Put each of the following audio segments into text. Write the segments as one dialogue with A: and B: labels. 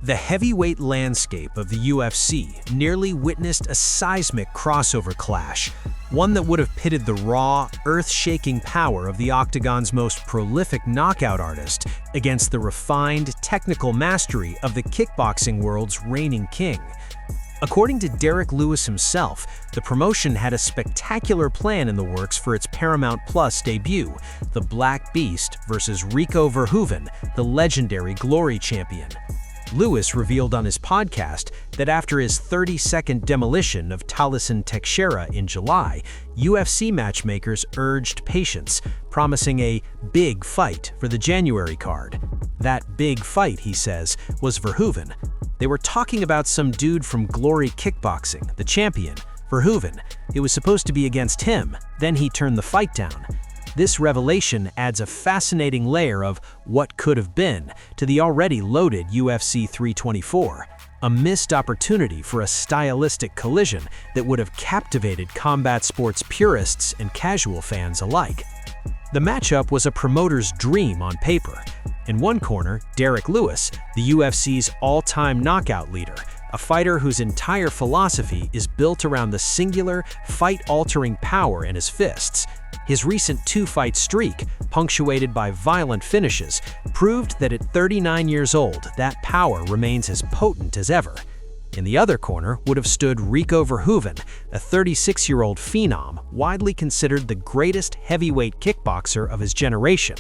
A: The heavyweight landscape of the UFC nearly witnessed a seismic crossover clash, one that would have pitted the raw, earth-shaking power of the Octagon's most prolific knockout artist against the refined, technical mastery of the kickboxing world's reigning king. According to Derrick Lewis himself, the promotion had a spectacular plan in the works for its Paramount Plus debut, the Black Beast versus Rico Verhoeven, the legendary Glory champion. Lewis revealed on his podcast that after his 30-second demolition of Talison Teixeira in July, UFC matchmakers urged patience, promising a big fight for the January card. That big fight, he says, was Verhoeven. They were talking about some dude from Glory Kickboxing, the champion, Verhoeven. It was supposed to be against him, then he turned the fight down. This revelation adds a fascinating layer of what could have been to the already loaded UFC 324, a missed opportunity for a stylistic collision that would have captivated combat sports purists and casual fans alike. The matchup was a promoter's dream on paper. In one corner, Derrick Lewis, the UFC's all-time knockout leader, a fighter whose entire philosophy is built around the singular, fight-altering power in his fists. His recent two-fight streak, punctuated by violent finishes, proved that at 39 years old, that power remains as potent as ever. In the other corner would have stood Rico Verhoeven, a 36-year-old phenom, widely considered the greatest heavyweight kickboxer of his generation.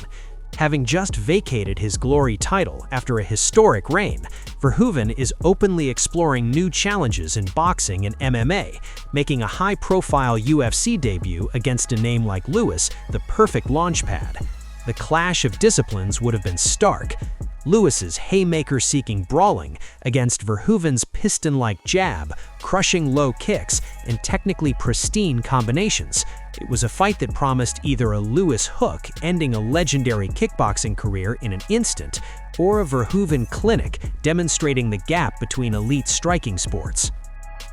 A: Having just vacated his Glory title after a historic reign, Verhoeven is openly exploring new challenges in boxing and MMA, making a high-profile UFC debut against a name like Lewis the perfect launchpad. The clash of disciplines would have been stark. Lewis's haymaker-seeking brawling against Verhoeven's piston-like jab, crushing low kicks, and technically pristine combinations. It was a fight that promised either a Lewis hook ending a legendary kickboxing career in an instant, or a Verhoeven clinic demonstrating the gap between elite striking sports.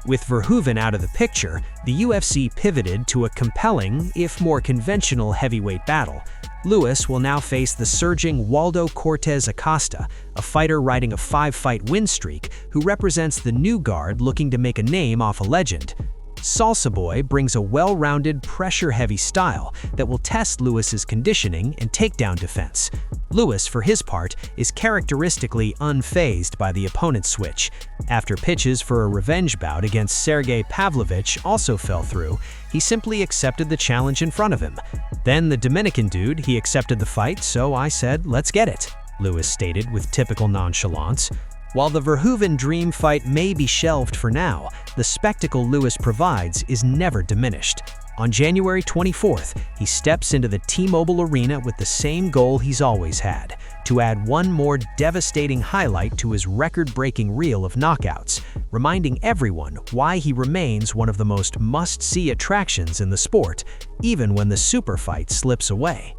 A: With Verhoeven out of the picture, the UFC pivoted to a compelling, if more conventional heavyweight battle. Lewis will now face the surging Waldo Cortez Acosta, a fighter riding a 5-fight win streak who represents the new guard looking to make a name off a legend. Salsa Boy brings a well-rounded, pressure-heavy style that will test Lewis's conditioning and takedown defense. Lewis, for his part, is characteristically unfazed by the opponent's switch. After pitches for a revenge bout against Sergey Pavlovich also fell through, he simply accepted the challenge in front of him. Then the Dominican dude, he accepted the fight, so I said, "Let's get it," Lewis stated with typical nonchalance. While the Verhoeven dream fight may be shelved for now, the spectacle Lewis provides is never diminished. On January 24th, he steps into the T-Mobile Arena with the same goal he's always had, to add one more devastating highlight to his record-breaking reel of knockouts, reminding everyone why he remains one of the most must-see attractions in the sport, even when the super fight slips away.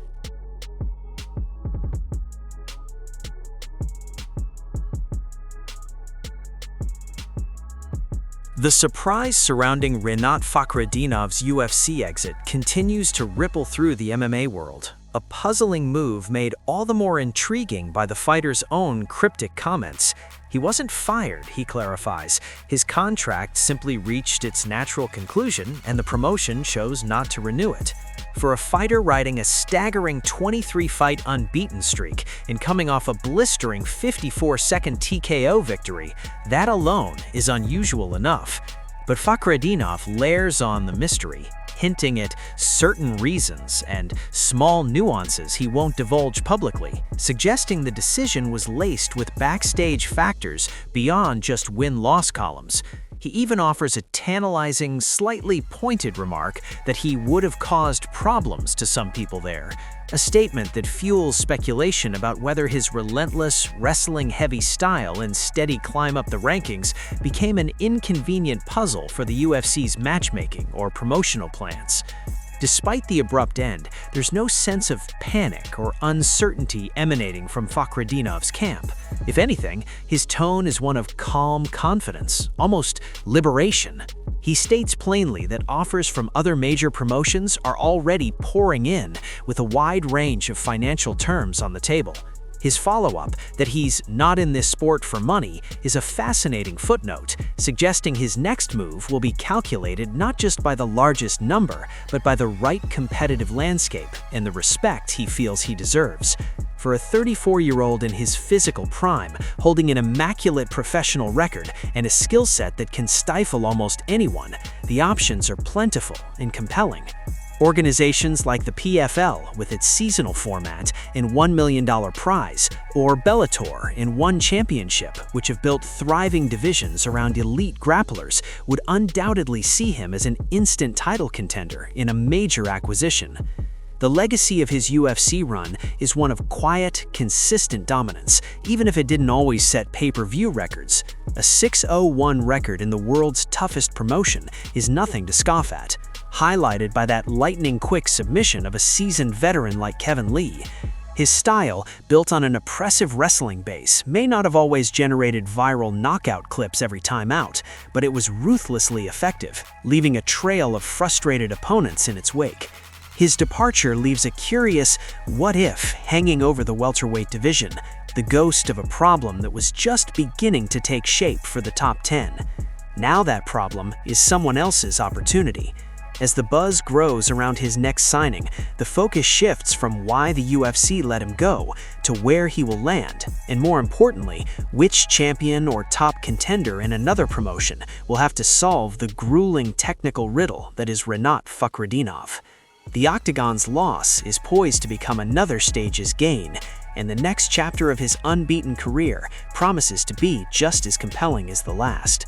A: The surprise surrounding Rinat Fakhretdinov's UFC exit continues to ripple through the MMA world, a puzzling move made all the more intriguing by the fighter's own cryptic comments. He wasn't fired, he clarifies. His contract simply reached its natural conclusion, and the promotion chose not to renew it. For a fighter riding a staggering 23-fight unbeaten streak and coming off a blistering 54-second TKO victory, that alone is unusual enough. But Fakhretdinov layers on the mystery, hinting at certain reasons and small nuances he won't divulge publicly, suggesting the decision was laced with backstage factors beyond just win-loss columns. He even offers a tantalizing, slightly pointed remark that he would have caused problems to some people there, a statement that fuels speculation about whether his relentless, wrestling-heavy style and steady climb up the rankings became an inconvenient puzzle for the UFC's matchmaking or promotional plans. Despite the abrupt end, there's no sense of panic or uncertainty emanating from Fakhretdinov's camp. If anything, his tone is one of calm confidence, almost liberation. He states plainly that offers from other major promotions are already pouring in, with a wide range of financial terms on the table. His follow-up, that he's not in this sport for money, is a fascinating footnote, suggesting his next move will be calculated not just by the largest number, but by the right competitive landscape and the respect he feels he deserves. For a 34-year-old in his physical prime, holding an immaculate professional record and a skill set that can stifle almost anyone, the options are plentiful and compelling. Organizations like the PFL with its seasonal format and $1 million prize, or Bellator in one championship, which have built thriving divisions around elite grapplers, would undoubtedly see him as an instant title contender in a major acquisition. The legacy of his UFC run is one of quiet, consistent dominance, even if it didn't always set pay-per-view records. A 6-0-1 record in the world's toughest promotion is nothing to scoff at, highlighted by that lightning-quick submission of a seasoned veteran like Kevin Lee. His style, built on an oppressive wrestling base, may not have always generated viral knockout clips every time out, but it was ruthlessly effective, leaving a trail of frustrated opponents in its wake. His departure leaves a curious what-if hanging over the welterweight division, the ghost of a problem that was just beginning to take shape for the top 10. Now that problem is someone else's opportunity. As the buzz grows around his next signing, the focus shifts from why the UFC let him go to where he will land, and more importantly, which champion or top contender in another promotion will have to solve the grueling technical riddle that is Rinat Fakhretdinov. The Octagon's loss is poised to become another stage's gain, and the next chapter of his unbeaten career promises to be just as compelling as the last.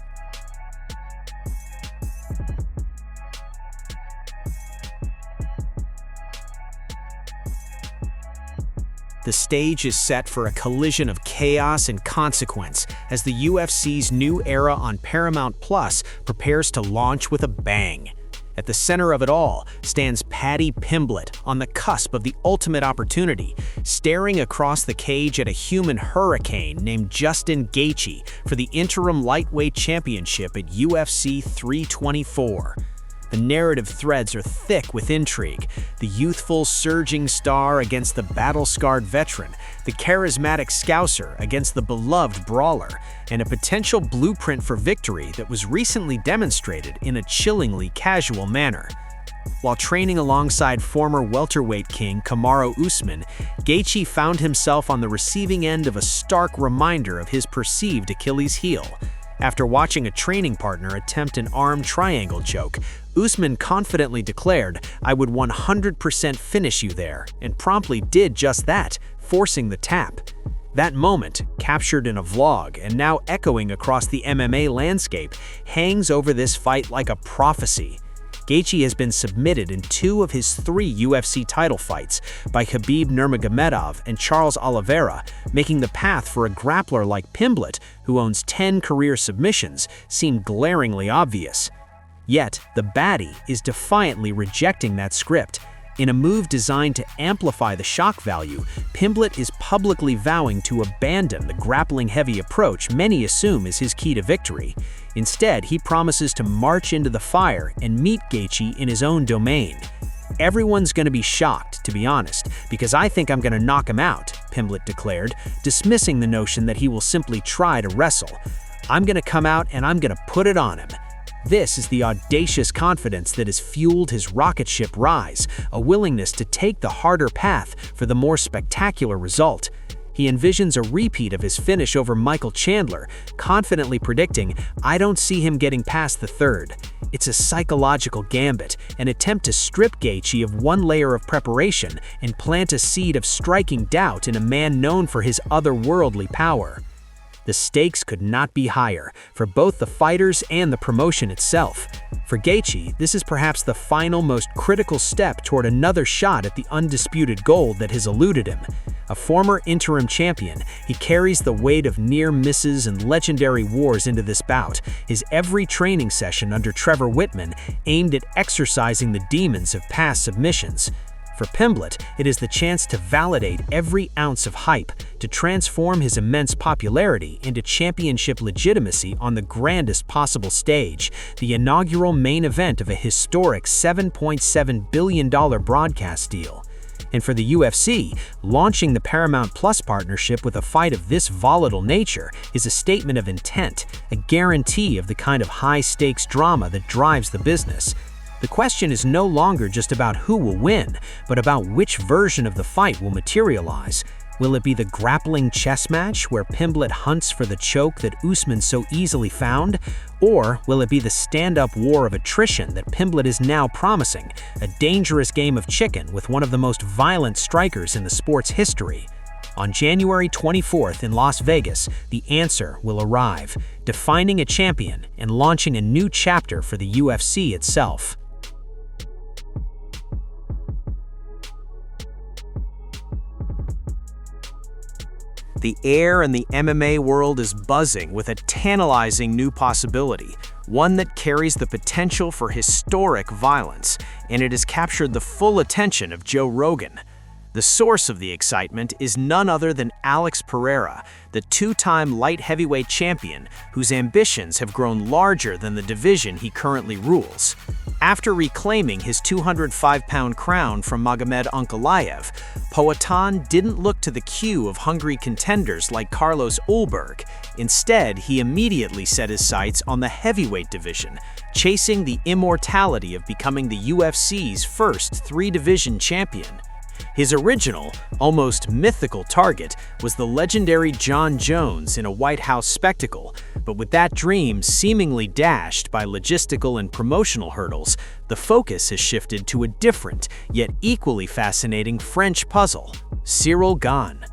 A: The stage is set for a collision of chaos and consequence as the UFC's new era on Paramount Plus prepares to launch with a bang. At the center of it all stands Paddy Pimblett on the cusp of the ultimate opportunity, staring across the cage at a human hurricane named Justin Gaethje for the interim lightweight championship at UFC 324. The narrative threads are thick with intrigue. The youthful, surging star against the battle-scarred veteran, the charismatic Scouser against the beloved brawler, and a potential blueprint for victory that was recently demonstrated in a chillingly casual manner. While training alongside former welterweight king Kamaru Usman, Gaethje found himself on the receiving end of a stark reminder of his perceived Achilles heel. After watching a training partner attempt an arm triangle choke, Usman confidently declared, "I would 100% finish you there," and promptly did just that, forcing the tap. That moment, captured in a vlog and now echoing across the MMA landscape, hangs over this fight like a prophecy. Gaethje has been submitted in 2 of his 3 UFC title fights by Khabib Nurmagomedov and Charles Oliveira, making the path for a grappler like Pimblett, who owns 10 career submissions, seem glaringly obvious. Yet, the baddie is defiantly rejecting that script. In a move designed to amplify the shock value, Pimblett is publicly vowing to abandon the grappling-heavy approach many assume is his key to victory. Instead, he promises to march into the fire and meet Gaethje in his own domain. "Everyone's going to be shocked, to be honest, because I think I'm going to knock him out," Pimblett declared, dismissing the notion that he will simply try to wrestle. "I'm going to come out and I'm going to put it on him." This is the audacious confidence that has fueled his rocket ship rise, a willingness to take the harder path for the more spectacular result. He envisions a repeat of his finish over Michael Chandler, confidently predicting, "I don't see him getting past the third." It's a psychological gambit, an attempt to strip Gaethje of one layer of preparation and plant a seed of striking doubt in a man known for his otherworldly power. The stakes could not be higher for both the fighters and the promotion itself. For Gaethje, this is perhaps the final, most critical step toward another shot at the undisputed gold that has eluded him. A former interim champion, he carries the weight of near misses and legendary wars into this bout, his every training session under Trevor Wittman aimed at exorcising the demons of past submissions. For Pimblett, it is the chance to validate every ounce of hype, to transform his immense popularity into championship legitimacy on the grandest possible stage, the inaugural main event of a historic $7.7 billion broadcast deal. And for the UFC, launching the Paramount Plus partnership with a fight of this volatile nature is a statement of intent, a guarantee of the kind of high-stakes drama that drives the business. The question is no longer just about who will win, but about which version of the fight will materialize. Will it be the grappling chess match where Pimblett hunts for the choke that Usman so easily found? Or will it be the stand-up war of attrition that Pimblett is now promising, a dangerous game of chicken with one of the most violent strikers in the sport's history? On January 24th in Las Vegas, the answer will arrive, defining a champion and launching a new chapter for the UFC itself. The air in the MMA world is buzzing with a tantalizing new possibility, one that carries the potential for historic violence, and it has captured the full attention of Joe Rogan. The source of the excitement is none other than Alex Pereira, the two-time light heavyweight champion whose ambitions have grown larger than the division he currently rules. After reclaiming his 205-pound crown from Magomed Ankalaev, Poatan didn't look to the queue of hungry contenders like Carlos Ulberg. Instead, he immediately set his sights on the heavyweight division, chasing the immortality of becoming the UFC's first three-division champion. His original, almost mythical target was the legendary Jon Jones in a White House spectacle, but with that dream seemingly dashed by logistical and promotional hurdles, the focus has shifted to a different, yet equally fascinating French puzzle: Ciryl Gane.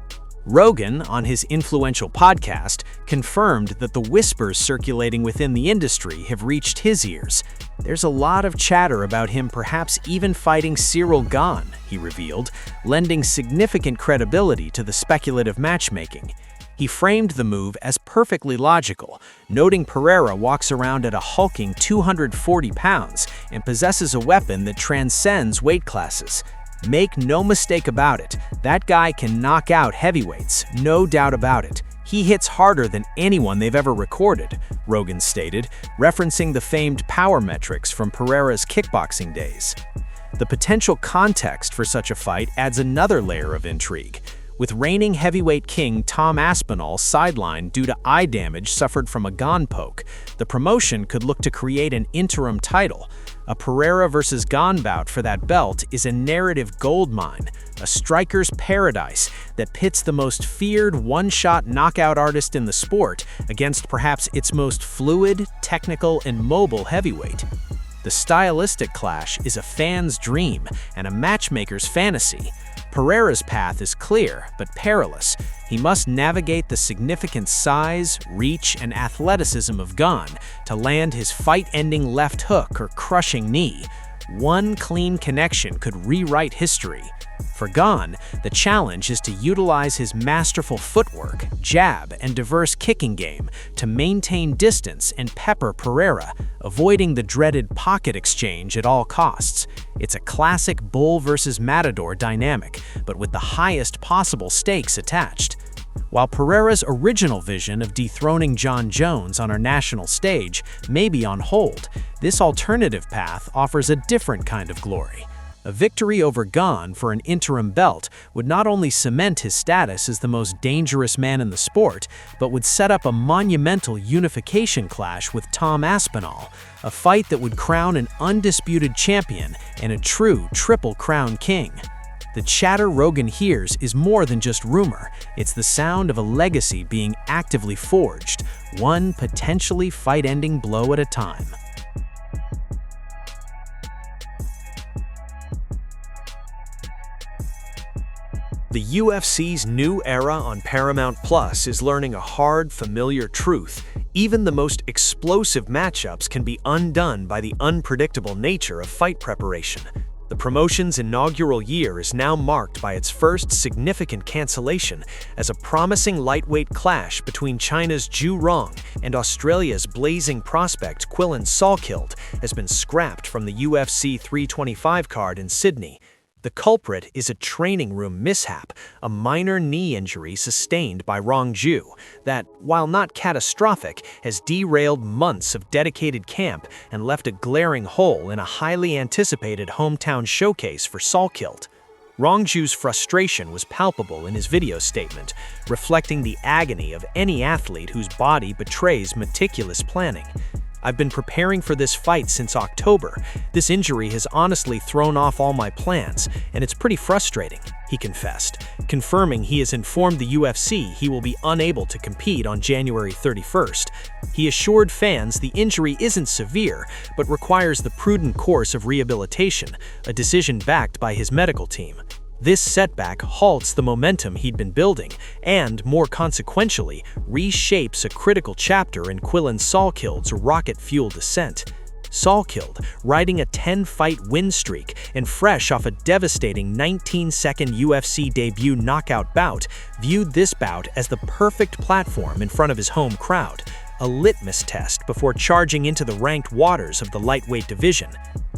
A: Rogan, on his influential podcast, confirmed that the whispers circulating within the industry have reached his ears. There's a lot of chatter about him perhaps even fighting Ciryl Gane, he revealed, lending significant credibility to the speculative matchmaking. He framed the move as perfectly logical, noting Pereira walks around at a hulking 240 pounds and possesses a weapon that transcends weight classes. Make no mistake about it, that guy can knock out heavyweights, no doubt about it. He hits harder than anyone they've ever recorded, Rogan stated, referencing the famed power metrics from Pereira's kickboxing days. The potential context for such a fight adds another layer of intrigue. With reigning heavyweight king Tom Aspinall sidelined due to eye damage suffered from a Gane poke, the promotion could look to create an interim title. A Pereira versus Gane bout for that belt is a narrative goldmine, a striker's paradise that pits the most feared one-shot knockout artist in the sport against perhaps its most fluid, technical, and mobile heavyweight. The stylistic clash is a fan's dream and a matchmaker's fantasy. Pereira's path is clear, but perilous. He must navigate the significant size, reach, and athleticism of Gane to land his fight-ending left hook or crushing knee. One clean connection could rewrite history. For Gane, the challenge is to utilize his masterful footwork, jab, and diverse kicking game to maintain distance and pepper Pereira, avoiding the dreaded pocket exchange at all costs. It's a classic bull versus matador dynamic, but with the highest possible stakes attached. While Pereira's original vision of dethroning Jon Jones on our national stage may be on hold, this alternative path offers a different kind of glory. A victory over Gane for an interim belt would not only cement his status as the most dangerous man in the sport, but would set up a monumental unification clash with Tom Aspinall, a fight that would crown an undisputed champion and a true Triple Crown king. The chatter Rogan hears is more than just rumor. It's the sound of a legacy being actively forged, one potentially fight-ending blow at a time. The UFC's new era on Paramount Plus is learning a hard, familiar truth. Even the most explosive matchups can be undone by the unpredictable nature of fight preparation. The promotion's inaugural year is now marked by its first significant cancellation, as a promising lightweight clash between China's Zhu Rong and Australia's blazing prospect Quillan Salkeld has been scrapped from the UFC 325 card in Sydney. The culprit is a training room mishap, a minor knee injury sustained by Rong Zhu that, while not catastrophic, has derailed months of dedicated camp and left a glaring hole in a highly anticipated hometown showcase for Salkeld. Rongju's frustration was palpable in his video statement, reflecting the agony of any athlete whose body betrays meticulous planning. "I've been preparing for this fight since October. This injury has honestly thrown off all my plans, and it's pretty frustrating," he confessed, confirming he has informed the UFC he will be unable to compete on January 31st. He assured fans the injury isn't severe, but requires the prudent course of rehabilitation, a decision backed by his medical team. This setback halts the momentum he'd been building and, more consequentially, reshapes a critical chapter in Quillan Salkild's rocket-fueled ascent. Salkild, riding a 10-fight win streak and fresh off a devastating 19-second UFC debut knockout bout, viewed this bout as the perfect platform in front of his home crowd, a litmus test before charging into the ranked waters of the lightweight division.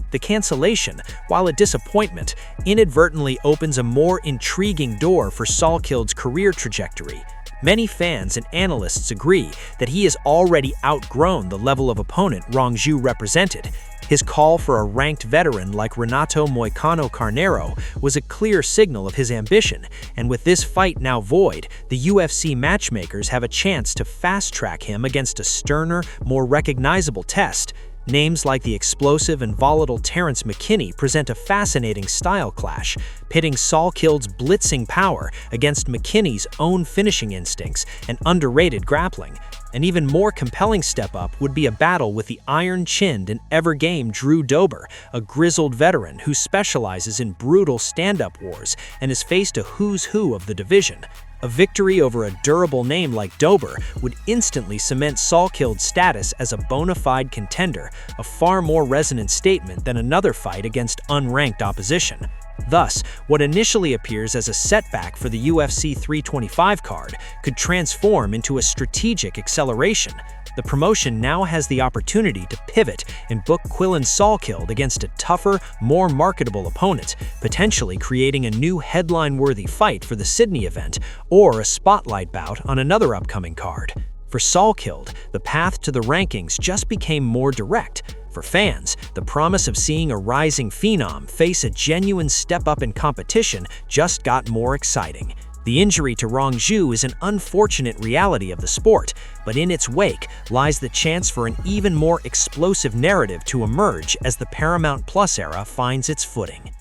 A: The cancellation, while a disappointment, inadvertently opens a more intriguing door for Salkild's career trajectory. Many fans and analysts agree that he has already outgrown the level of opponent Rongju represented. His call for a ranked veteran like Renato Moicano Carneiro was a clear signal of his ambition, and with this fight now void, the UFC matchmakers have a chance to fast-track him against a sterner, more recognizable test. Names like the explosive and volatile Terrence McKinney present a fascinating style clash, pitting Salkild's blitzing power against McKinney's own finishing instincts and underrated grappling. An even more compelling step-up would be a battle with the iron-chinned and ever-game Drew Dober, a grizzled veteran who specializes in brutal stand-up wars and has faced a who's who of the division. A victory over a durable name like Dober would instantly cement Salkild's status as a bona fide contender, a far more resonant statement than another fight against unranked opposition. Thus, what initially appears as a setback for the UFC 325 card could transform into a strategic acceleration. The promotion now has the opportunity to pivot and book Quillan Salkild against a tougher, more marketable opponent, potentially creating a new headline-worthy fight for the Sydney event or a spotlight bout on another upcoming card. For Salkild, the path to the rankings just became more direct. For fans, the promise of seeing a rising phenom face a genuine step-up in competition just got more exciting. The injury to Rongju is an unfortunate reality of the sport, but in its wake lies the chance for an even more explosive narrative to emerge as the Paramount Plus era finds its footing.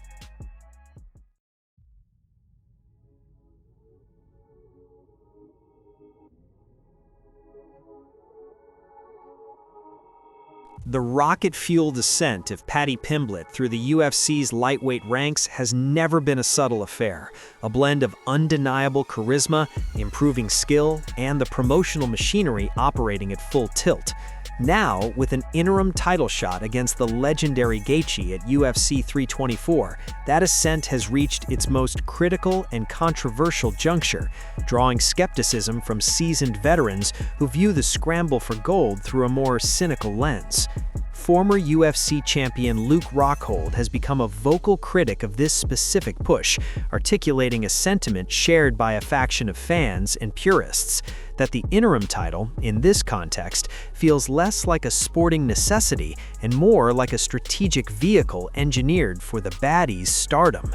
A: The rocket-fueled ascent of Paddy Pimblett through the UFC's lightweight ranks has never been a subtle affair, a blend of undeniable charisma, improving skill, and the promotional machinery operating at full tilt. Now, with an interim title shot against the legendary Gaethje at UFC 324, that ascent has reached its most critical and controversial juncture, drawing skepticism from seasoned veterans who view the scramble for gold through a more cynical lens. Former UFC champion Luke Rockhold has become a vocal critic of this specific push, articulating a sentiment shared by a faction of fans and purists that the interim title, in this context, feels less like a sporting necessity and more like a strategic vehicle engineered for the baddie's stardom.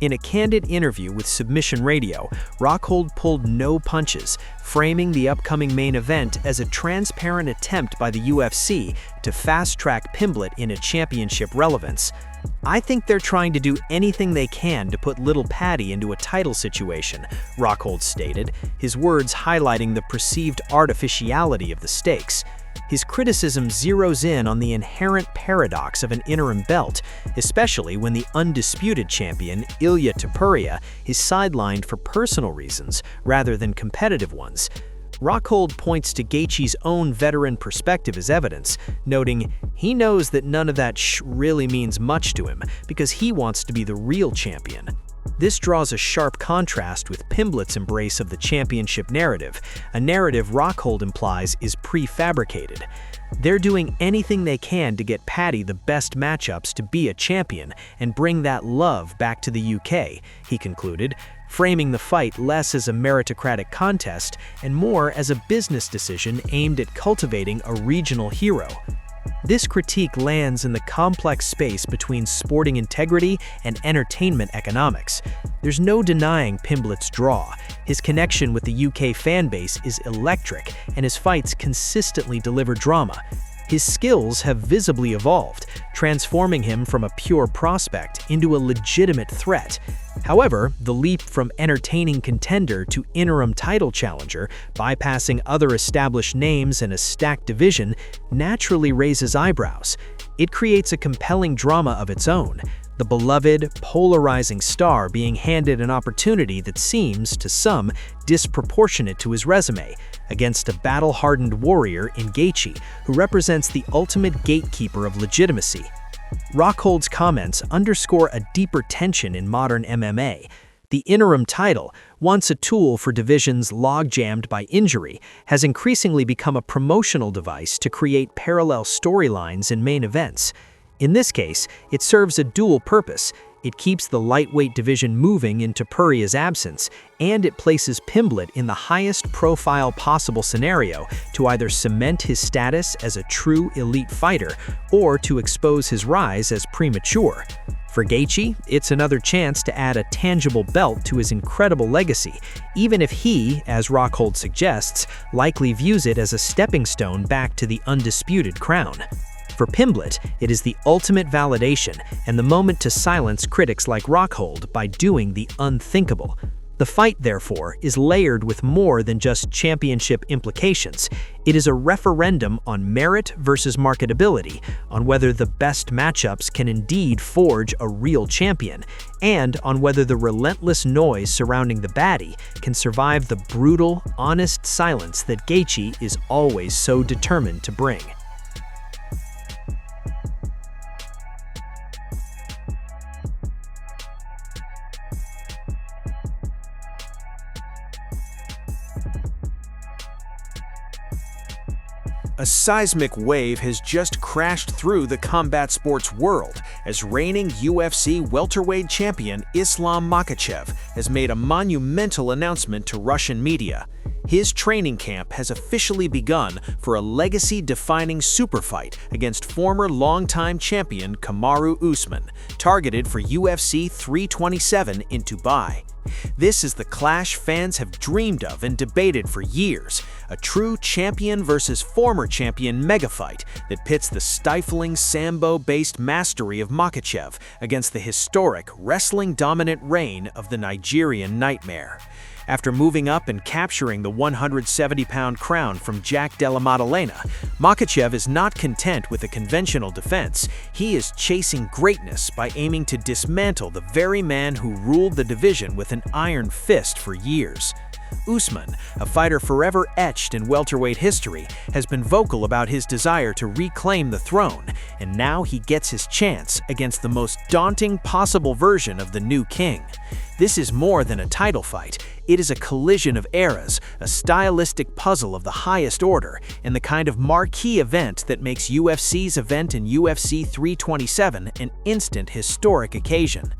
A: In a candid interview with Submission Radio, Rockhold pulled no punches, framing the upcoming main event as a transparent attempt by the UFC to fast-track Pimblett into championship relevance. "I think they're trying to do anything they can to put little Paddy into a title situation," Rockhold stated, his words highlighting the perceived artificiality of the stakes. His criticism zeroes in on the inherent paradox of an interim belt, especially when the undisputed champion, Ilia Topuria, is sidelined for personal reasons rather than competitive ones. Rockhold points to Gaethje's own veteran perspective as evidence, noting he knows that none of that really means much to him because he wants to be the real champion. This draws a sharp contrast with Pimblett's embrace of the championship narrative, a narrative Rockhold implies is prefabricated. They're doing anything they can to get Paddy the best matchups to be a champion and bring that love back to the UK, he concluded, framing the fight less as a meritocratic contest and more as a business decision aimed at cultivating a regional hero. This critique lands in the complex space between sporting integrity and entertainment economics. There's no denying Pimblett's draw. His connection with the UK fanbase is electric, and his fights consistently deliver drama. His skills have visibly evolved, transforming him from a pure prospect into a legitimate threat. However, the leap from entertaining contender to interim title challenger, bypassing other established names in a stacked division, naturally raises eyebrows. It creates a compelling drama of its own, the beloved, polarizing star being handed an opportunity that seems, to some, disproportionate to his resume, against a battle-hardened warrior in Gaethje, who represents the ultimate gatekeeper of legitimacy. Rockhold's comments underscore a deeper tension in modern MMA. The interim title, once a tool for divisions log-jammed by injury, has increasingly become a promotional device to create parallel storylines in main events. In this case, it serves a dual purpose. It keeps the lightweight division moving in Topuria's absence, and it places Pimblett in the highest profile possible scenario to either cement his status as a true elite fighter or to expose his rise as premature. For Gaethje, it's another chance to add a tangible belt to his incredible legacy, even if he, as Rockhold suggests, likely views it as a stepping stone back to the undisputed crown. For Pimblett, it is the ultimate validation and the moment to silence critics like Rockhold by doing the unthinkable. The fight, therefore, is layered with more than just championship implications. It is a referendum on merit versus marketability, on whether the best matchups can indeed forge a real champion, and on whether the relentless noise surrounding the baddie can survive the brutal, honest silence that Gaethje is always so determined to bring.
B: A seismic wave has just crashed through the combat sports world as reigning UFC welterweight champion Islam Makhachev has made a monumental announcement to Russian media. His training camp has officially begun for a legacy-defining super fight against former longtime champion Kamaru Usman, targeted for UFC 327 in Dubai. This is the clash fans have dreamed of and debated for years, a true champion versus former champion megafight that pits the stifling Sambo-based mastery of Makhachev against the historic wrestling-dominant reign of the Nigerian Nightmare. After moving up and capturing the 170-pound crown from Jack Della Maddalena, Makhachev is not content with a conventional defense. He is chasing greatness by aiming to dismantle the very man who ruled the division with an iron fist for years. Usman, a fighter forever etched in welterweight history, has been vocal about his desire to reclaim the throne, and now he gets his chance against the most daunting possible version of the new king. This is more than a title fight. It is a collision of eras, a stylistic puzzle of the highest order, and the kind of marquee event that makes UFC's event in UFC 327 an instant historic occasion.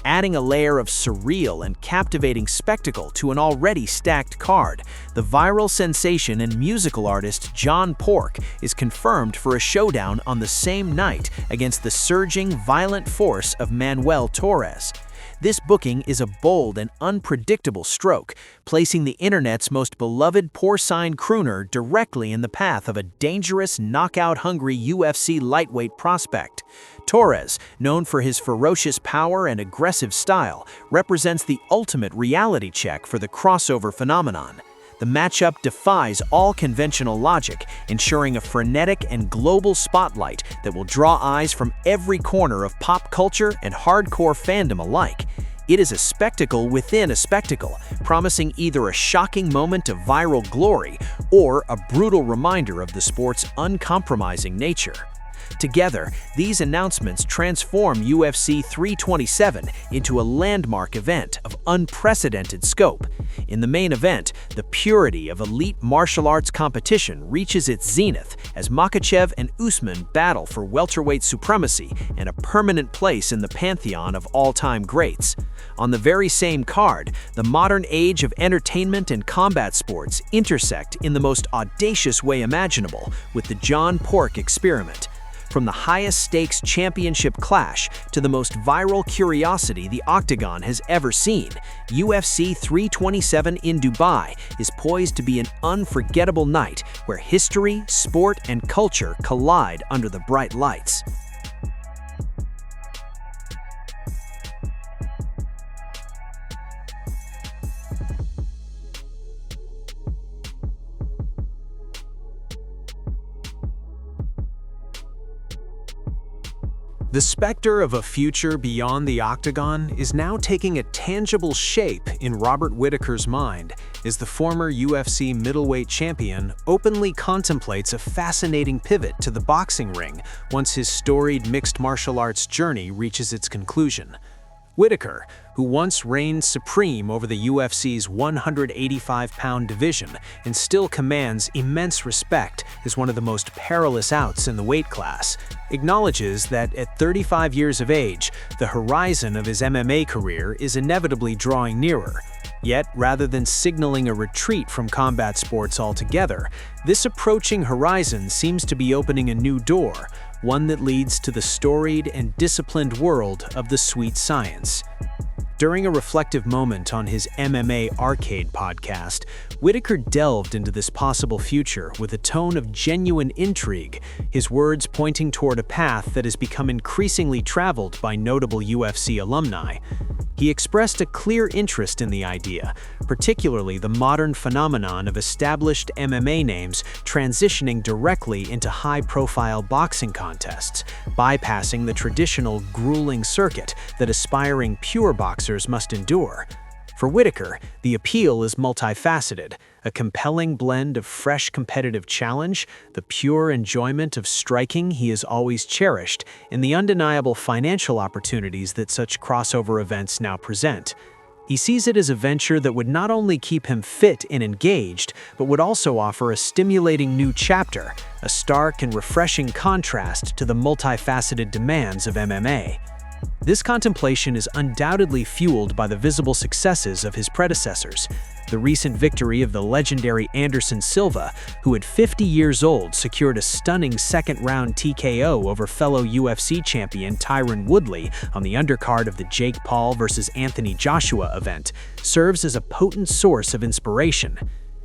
B: Adding a layer of surreal and captivating spectacle to an already stacked card, the viral sensation and musical artist John Pork is confirmed for a showdown on the same night against the surging, violent force of Manuel Torres. This booking is a bold and unpredictable stroke, placing the internet's most beloved porcine crooner directly in the path of a dangerous, knockout-hungry UFC lightweight prospect. Torres, known for his ferocious power and aggressive style, represents the ultimate reality check for the crossover phenomenon. The matchup defies all conventional logic, ensuring a frenetic and global spotlight that will draw eyes from every corner of pop culture and hardcore fandom alike. It is a spectacle within a spectacle, promising either a shocking moment of viral glory or a brutal reminder of the sport's uncompromising nature. Together, these announcements transform UFC 327 into a landmark event of unprecedented scope. In the main event, the purity of elite martial arts competition reaches its zenith as Makhachev and Usman battle for welterweight supremacy and a permanent place in the pantheon of all-time greats. On the very same card, the modern age of entertainment and combat sports intersect in the most audacious way imaginable with the John Pork experiment. From the highest-stakes championship clash to the most viral curiosity the Octagon has ever seen, UFC 327 in Dubai is poised to be an unforgettable night where history, sport, and culture collide under the bright lights. The specter of a future beyond the Octagon is now taking a tangible shape in Robert Whittaker's mind as the former UFC middleweight champion openly contemplates a fascinating pivot to the boxing ring once his storied mixed martial arts journey reaches its conclusion. Whittaker, who once reigned supreme over the UFC's 185-pound division and still commands immense respect as one of the most perilous outs in the weight class, acknowledges that at 35 years of age, the horizon of his MMA career is inevitably drawing nearer. Yet, rather than signaling a retreat from combat sports altogether, this approaching horizon seems to be opening a new door, one that leads to the storied and disciplined world of the sweet science. During a reflective moment on his MMA Arcade podcast, Whittaker delved into this possible future with a tone of genuine intrigue, his words pointing toward a path that has become increasingly traveled by notable UFC alumni. He expressed a clear interest in the idea, particularly the modern phenomenon of established MMA names transitioning directly into high-profile boxing contests, bypassing the traditional grueling circuit that aspiring pure boxers must endure. For Whittaker, the appeal is multifaceted, a compelling blend of fresh competitive challenge, the pure enjoyment of striking he has always cherished, and the undeniable financial opportunities that such crossover events now present. He sees it as a venture that would not only keep him fit and engaged, but would also offer a stimulating new chapter, a stark and refreshing contrast to the multifaceted demands of MMA. This contemplation is undoubtedly fueled by the visible successes of his predecessors. The recent victory of the legendary Anderson Silva, who at 50 years old secured a stunning second-round TKO over fellow UFC champion Tyron Woodley on the undercard of the Jake Paul vs. Anthony Joshua event, serves as a potent source of inspiration.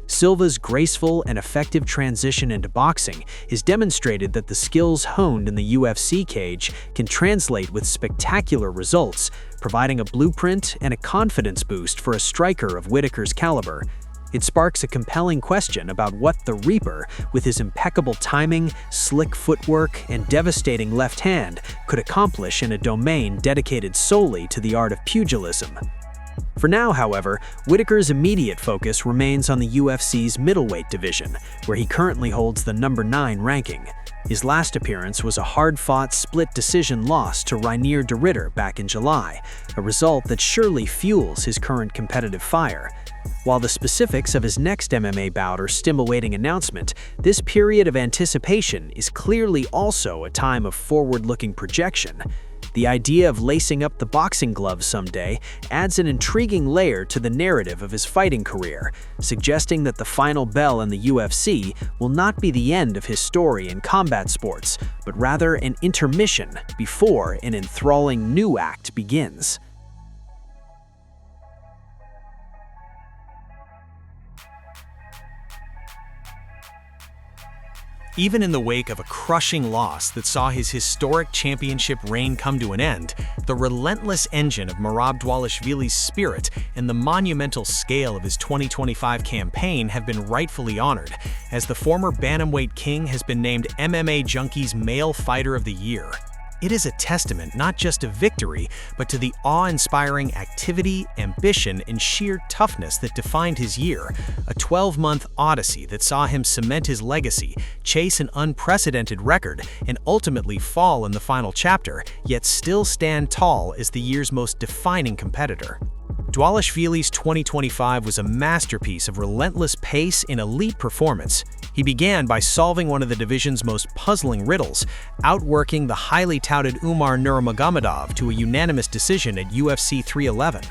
B: Silva's graceful and effective transition into boxing has demonstrated that the skills honed in the UFC cage can translate with spectacular results, providing a blueprint and a confidence boost for a striker of Whittaker's caliber. It sparks a compelling question about what the Reaper, with his impeccable timing, slick footwork, and devastating left hand, could accomplish in a domain dedicated solely to the art of pugilism. For now, however, Whittaker's immediate focus remains on the UFC's middleweight division, where he currently holds the number 9 ranking. His last appearance was a hard-fought split-decision loss to Rinat Fakhretdinov back in July, a result that surely fuels his current competitive fire. While the specifics of his next MMA bout are still awaiting announcement, this period of anticipation is clearly also a time of forward-looking projection. The idea of lacing up the boxing gloves someday adds an intriguing layer to the narrative of his fighting career, suggesting that the final bell in the UFC will not be the end of his story in combat sports, but rather an intermission before an enthralling new act begins.
A: Even in the wake of a crushing loss that saw his historic championship reign come to an end, the relentless engine of Merab Dvalishvili's spirit and the monumental scale of his 2025 campaign have been rightfully honored, as the former bantamweight king has been named MMA Junkie's Male Fighter of the Year. It is a testament not just to victory, but to the awe-inspiring activity, ambition, and sheer toughness that defined his year, a 12-month odyssey that saw him cement his legacy, chase an unprecedented record, and ultimately fall in the final chapter, yet still stand tall as the year's most defining competitor. Dvalishvili's 2025 was a masterpiece of relentless pace and elite performance. He began by solving one of the division's most puzzling riddles, outworking the highly touted Umar Nurmagomedov to a unanimous decision at UFC 311.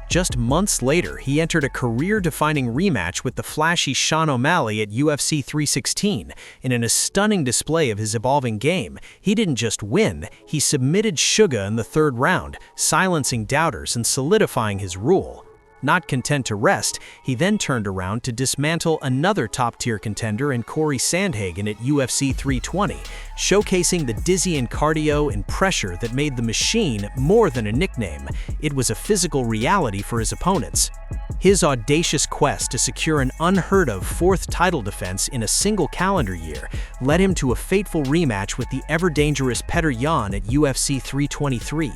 A: Just months later, he entered a career-defining rematch with the flashy Sean O'Malley at UFC 316. In a stunning display of his evolving game, he didn't just win, he submitted Suga in the third round, silencing doubters and solidifying his rule. Not content to rest, he then turned around to dismantle another top-tier contender in Corey Sandhagen at UFC 320, showcasing the dizzying cardio and pressure that made the Machine more than a nickname. It was a physical reality for his opponents. His audacious quest to secure an unheard-of fourth title defense in a single calendar year led him to a fateful rematch with the ever-dangerous Petr Yan at UFC 323.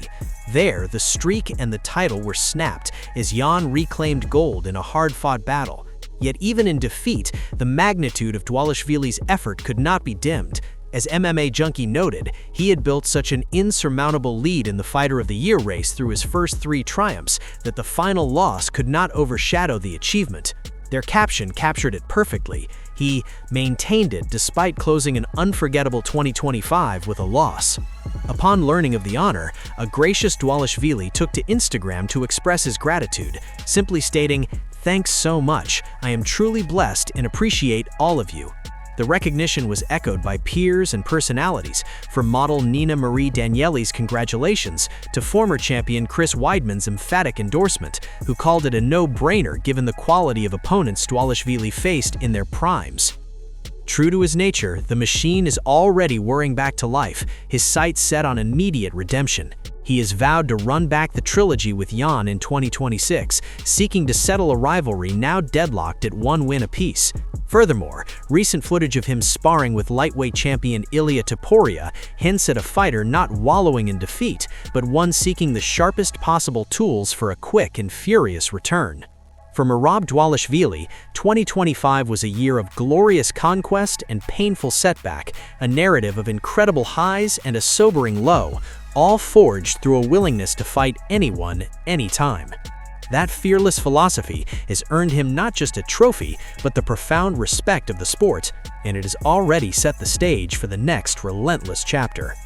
A: There, the streak and the title were snapped as Yan reclaimed gold in a hard-fought battle. Yet even in defeat, the magnitude of Dvalishvili's effort could not be dimmed. As MMA Junkie noted, he had built such an insurmountable lead in the Fighter of the Year race through his first 3 triumphs that the final loss could not overshadow the achievement. Their caption captured it perfectly. He maintained it despite closing an unforgettable 2025 with a loss. Upon learning of the honor, a gracious Dvalishvili took to Instagram to express his gratitude, simply stating, "Thanks so much. I am truly blessed and appreciate all of you." The recognition was echoed by peers and personalities, from model Nina Marie Danieli's congratulations to former champion Chris Weidman's emphatic endorsement, who called it a no-brainer given the quality of opponents Dvalishvili faced in their primes. True to his nature, the Machine is already whirring back to life, his sights set on immediate redemption. He has vowed to run back the trilogy with Yan in 2026, seeking to settle a rivalry now deadlocked at 1 win apiece. Furthermore, recent footage of him sparring with lightweight champion Ilia Topuria hints at a fighter not wallowing in defeat, but one seeking the sharpest possible tools for a quick and furious return. For Merab Dvalishvili, 2025 was a year of glorious conquest and painful setback, a narrative of incredible highs and a sobering low, all forged through a willingness to fight anyone, anytime. That fearless philosophy has earned him not just a trophy, but the profound respect of the sport, and it has already set the stage for the next relentless chapter.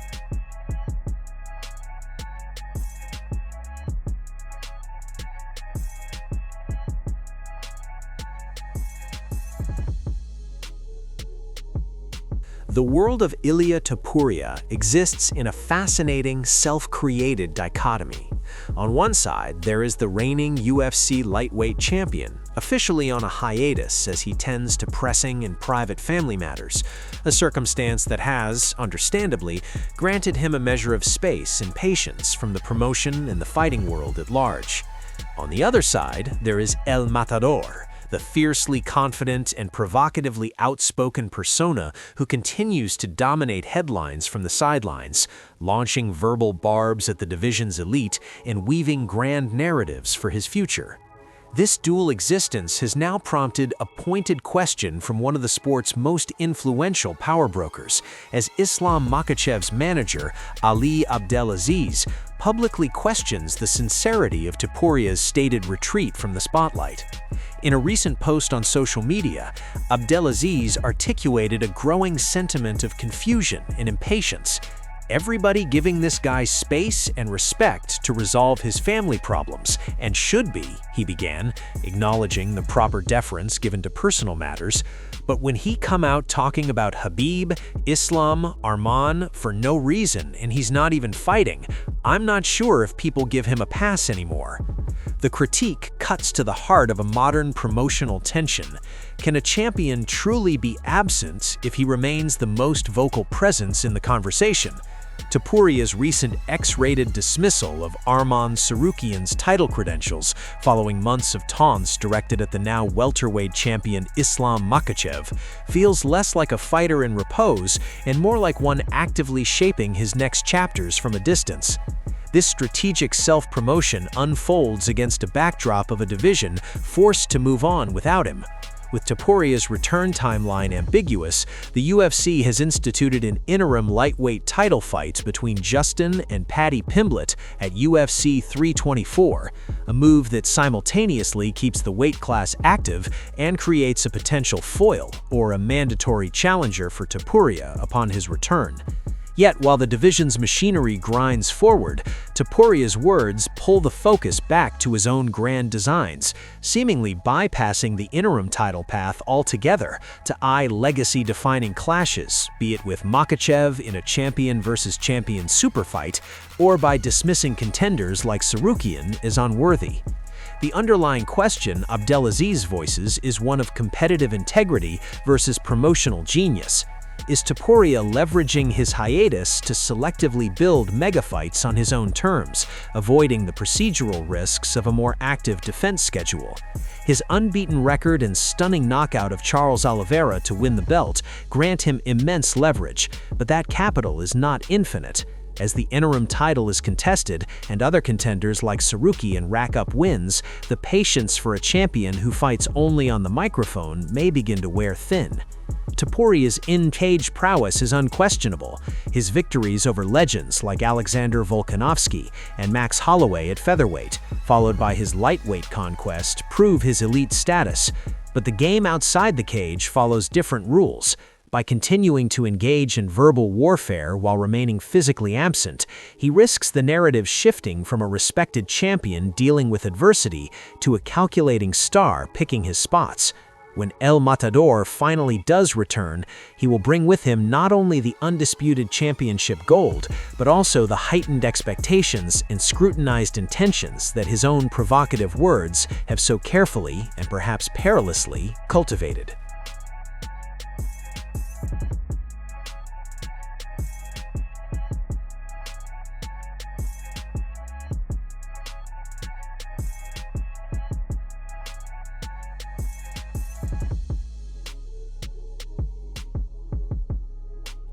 A: The world of Ilia Topuria exists in a fascinating, self-created dichotomy. On one side, there is the reigning UFC lightweight champion, officially on a hiatus as he tends to pressing and private family matters, a circumstance that has, understandably, granted him a measure of space and patience from the promotion and the fighting world at large. On the other side, there is El Matador, the fiercely confident and provocatively outspoken persona who continues to dominate headlines from the sidelines, launching verbal barbs at the division's elite and weaving grand narratives for his future. This dual existence has now prompted a pointed question from one of the sport's most influential power brokers, as Islam Makhachev's manager, Ali Abdelaziz, publicly questions the sincerity of Topuria's stated retreat from the spotlight. In a recent post on social media, Abdelaziz articulated a growing sentiment of confusion and impatience. Everybody giving this guy space and respect to resolve his family problems, and should be, he began, acknowledging the proper deference given to personal matters. But when he come out talking about Khabib, Islam, Arman for no reason, and he's not even fighting, I'm not sure if people give him a pass anymore. The critique cuts to the heart of a modern promotional tension. Can a champion truly be absent if he remains the most vocal presence in the conversation? Topuria's recent X-rated dismissal of Arman Tsarukyan's title credentials following months of taunts directed at the now welterweight champion Islam Makhachev feels less like a fighter in repose and more like one actively shaping his next chapters from a distance. This strategic self-promotion unfolds against a backdrop of a division forced to move on without him. With Topuria's return timeline ambiguous, the UFC has instituted an interim lightweight title fight between Justin and Paddy Pimblett at UFC 324, a move that simultaneously keeps the weight class active and creates a potential foil or a mandatory challenger for Topuria upon his return. Yet, while the division's machinery grinds forward, Topuria's words pull the focus back to his own grand designs, seemingly bypassing the interim title path altogether to eye legacy-defining clashes, be it with Makhachev in a champion versus champion superfight, or by dismissing contenders like Tsarukyan as unworthy. The underlying question Abdelaziz voices is one of competitive integrity versus promotional genius. Is Topuria leveraging his hiatus to selectively build megafights on his own terms, avoiding the procedural risks of a more active defense schedule? His unbeaten record and stunning knockout of Charles Oliveira to win the belt grant him immense leverage, but that capital is not infinite. As the interim title is contested and other contenders like Tsarukyan rack up wins, the patience for a champion who fights only on the microphone may begin to wear thin. Topuria's in-cage prowess is unquestionable. His victories over legends like Alexander Volkanovski and Max Holloway at featherweight, followed by his lightweight conquest, prove his elite status. But the game outside the cage follows different rules. By continuing to engage in verbal warfare while remaining physically absent, he risks the narrative shifting from a respected champion dealing with adversity to a calculating star picking his spots. When El Matador finally does return, he will bring with him not only the undisputed championship gold, but also the heightened expectations and scrutinized intentions that his own provocative words have so carefully and perhaps perilously cultivated.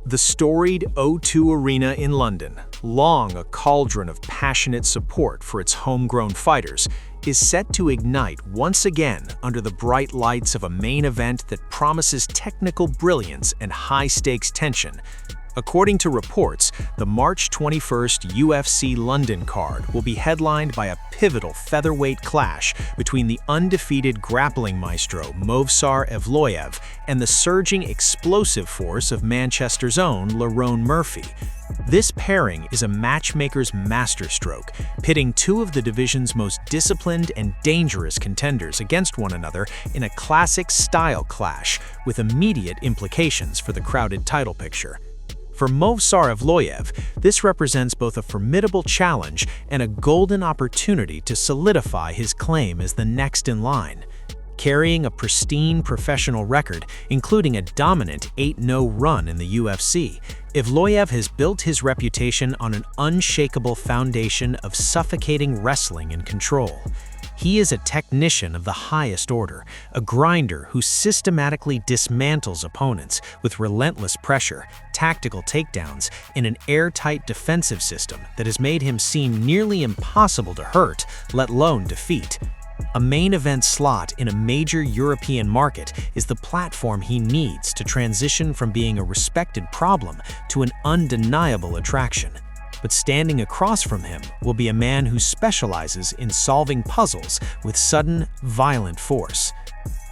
B: The storied O2 Arena in London, long a cauldron of passionate support for its homegrown fighters, is set to ignite once again under the bright lights of a main event that promises technical brilliance and high-stakes tension. According to reports, the March 21st UFC London card will be headlined by a pivotal featherweight clash between the undefeated grappling maestro Movsar Evloev and the surging explosive force of Manchester's own Lerone Murphy. This pairing is a matchmaker's masterstroke, pitting two of the division's most disciplined and dangerous contenders against one another in a classic style clash with immediate implications for the crowded title picture. For Movsar Evloev, this represents both a formidable challenge and a golden opportunity to solidify his claim as the next in line. Carrying a pristine professional record, including a dominant 8-0 run in the UFC, Evloev has built his reputation on an unshakable foundation of suffocating wrestling and control. He is a technician of the highest order, a grinder who systematically dismantles opponents with relentless pressure, tactical takedowns, and an airtight defensive system that has made him seem nearly impossible to hurt, let alone defeat. A main event slot in a major European market is the platform he needs to transition from being a respected problem to an undeniable attraction. But standing across from him will be a man who specializes in solving puzzles with sudden, violent force.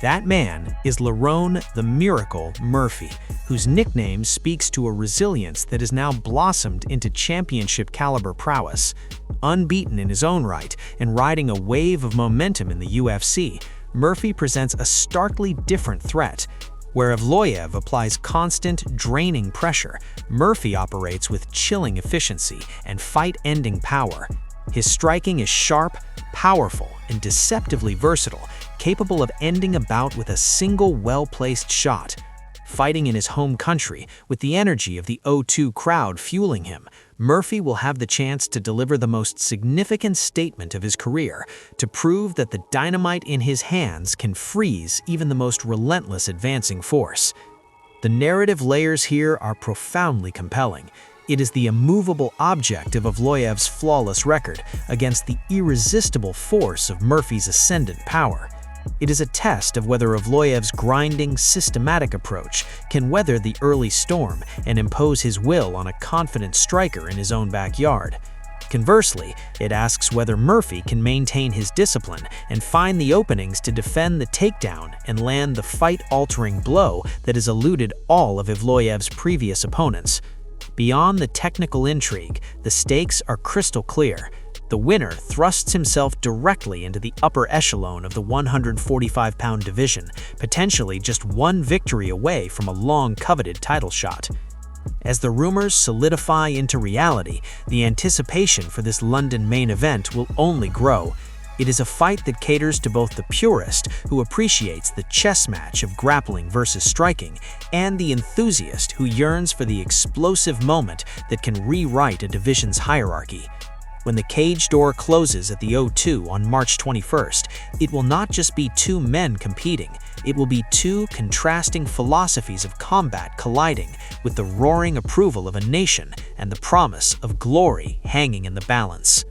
B: That man is Lerone the Miracle Murphy, whose nickname speaks to a resilience that has now blossomed into championship-caliber prowess. Unbeaten in his own right and riding a wave of momentum in the UFC, Murphy presents a starkly different threat. Where Evloev applies constant, draining pressure, Murphy operates with chilling efficiency and fight-ending power. His striking is sharp, powerful, and deceptively versatile, capable of ending a bout with a single well-placed shot. Fighting in his home country, with the energy of the O2 crowd fueling him, Murphy will have the chance to deliver the most significant statement of his career, to prove that the dynamite in his hands can freeze even the most relentless advancing force. The narrative layers here are profoundly compelling. It is the immovable object of Evloev's flawless record against the irresistible force of Murphy's ascendant power.
A: It is a test of whether Evloev's grinding, systematic approach can weather the early storm and impose his will on a confident striker in his own backyard. Conversely, it asks whether Murphy can maintain his discipline and find the openings to defend the takedown and land the fight-altering blow that has eluded all of Evloev's previous opponents. Beyond the technical intrigue, the stakes are crystal clear. The winner thrusts himself directly into the upper echelon of the 145-pound division, potentially just one victory away from a long-coveted title shot. As the rumors solidify into reality, the anticipation for this London main event will only grow. It is a fight that caters to both the purist, who appreciates the chess match of grappling versus striking, and the enthusiast who yearns for the explosive moment that can rewrite a division's hierarchy. When the cage door closes at the O2 on March 21st, it will not just be two men competing, it will be two contrasting philosophies of combat colliding, with the roaring approval of a nation and the promise of glory hanging in the balance.